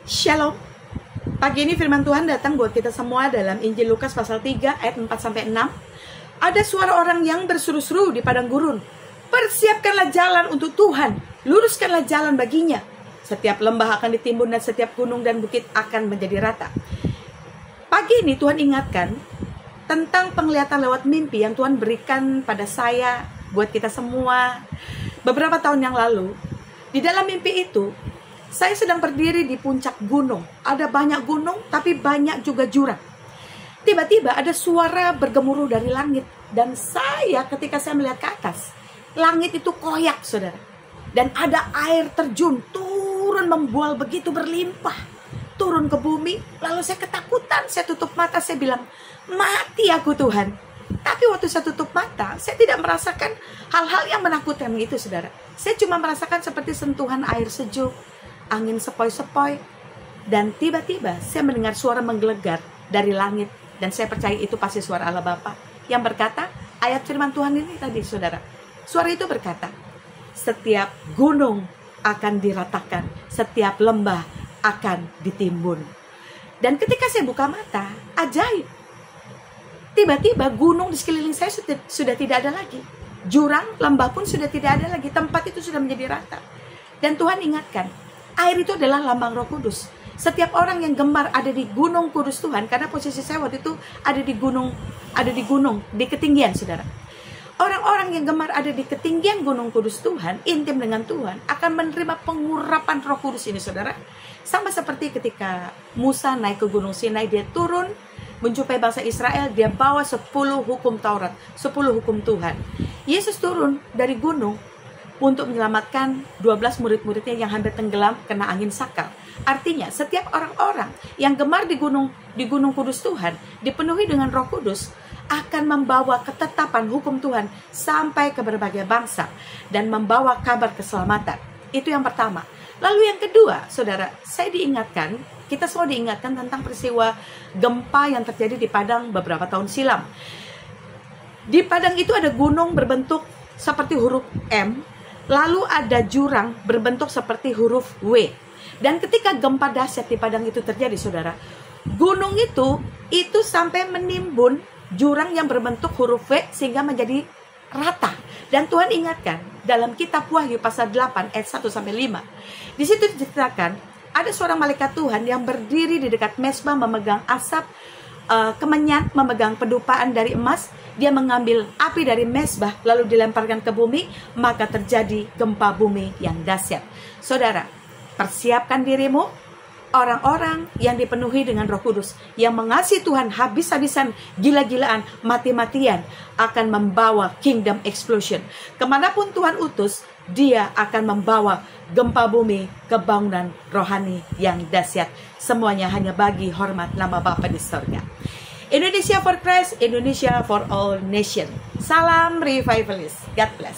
Shalom. Pagi ini firman Tuhan datang buat kita semua dalam Injil Lukas pasal 3 ayat 4-6. Ada suara orang yang berseru-seru di padang gurun. Persiapkanlah jalan untuk Tuhan, luruskanlah jalan baginya. Setiap lembah akan ditimbun dan setiap gunung dan bukit akan menjadi rata. Pagi ini Tuhan ingatkan tentang penglihatan lewat mimpi yang Tuhan berikan pada saya, buat kita semua beberapa tahun yang lalu. Di dalam mimpi itu, saya sedang berdiri di puncak gunung. Ada banyak gunung, tapi banyak juga jurang. Tiba-tiba ada suara bergemuruh dari langit. Dan ketika saya melihat ke atas, langit itu koyak, saudara. Dan ada air terjun, turun membual begitu berlimpah. Turun ke bumi, lalu saya ketakutan. Saya tutup mata, saya bilang, mati aku Tuhan. Tapi waktu saya tutup mata, saya tidak merasakan hal-hal yang menakutkan itu, saudara. Saya cuma merasakan seperti sentuhan air sejuk, angin sepoi-sepoi, dan tiba-tiba saya mendengar suara menggelegar dari langit, dan saya percaya itu pasti suara Allah Bapa yang berkata, ayat firman Tuhan ini tadi, saudara. Suara itu berkata, setiap gunung akan diratakan, setiap lembah akan ditimbun. Dan ketika saya buka mata, ajaib. Tiba-tiba gunung di sekeliling saya sudah tidak ada lagi. Jurang, lembah pun sudah tidak ada lagi. Tempat itu sudah menjadi rata. Dan Tuhan ingatkan, air itu adalah lambang Roh Kudus. Setiap orang yang gemar ada di gunung kudus Tuhan, karena posisi saya waktu itu ada di gunung, di ketinggian, saudara. Orang-orang yang gemar ada di ketinggian gunung kudus Tuhan, intim dengan Tuhan, akan menerima pengurapan Roh Kudus ini, saudara. Sama seperti ketika Musa naik ke gunung Sinai, dia turun menjumpai bangsa Israel, dia bawa 10 hukum Taurat, 10 hukum Tuhan. Yesus turun dari gunung untuk menyelamatkan 12 murid-muridnya yang hampir tenggelam kena angin sakal. Artinya, setiap orang-orang yang gemar di gunung kudus Tuhan, dipenuhi dengan Roh Kudus, akan membawa ketetapan hukum Tuhan sampai ke berbagai bangsa dan membawa kabar keselamatan. Itu yang pertama. Lalu yang kedua, saudara, kita semua diingatkan tentang peristiwa gempa yang terjadi di Padang beberapa tahun silam. Di Padang itu ada gunung berbentuk seperti huruf M, lalu ada jurang berbentuk seperti huruf W. Dan ketika gempa dahsyat di Padang itu terjadi, saudara, gunung itu sampai menimbun jurang yang berbentuk huruf W sehingga menjadi rata. Dan Tuhan ingatkan dalam kitab Wahyu pasal 8 ayat 1-5. Di situ diceritakan ada seorang malaikat Tuhan yang berdiri di dekat mezbah memegang asap kemenyan, memegang pedupaan dari emas. Dia mengambil api dari mezbah lalu dilemparkan ke bumi, maka terjadi gempa bumi yang dahsyat. Saudara, persiapkan dirimu. Orang-orang yang dipenuhi dengan Roh Kudus, yang mengasihi Tuhan habis-habisan, gila-gilaan, mati-matian, akan membawa kingdom explosion. Kemanapun Tuhan utus, dia akan membawa gempa bumi, kebangunan rohani yang dahsyat. Semuanya hanya bagi hormat nama Bapa di surga. Indonesia for Christ, Indonesia for all nation. Salam revivalist. God bless.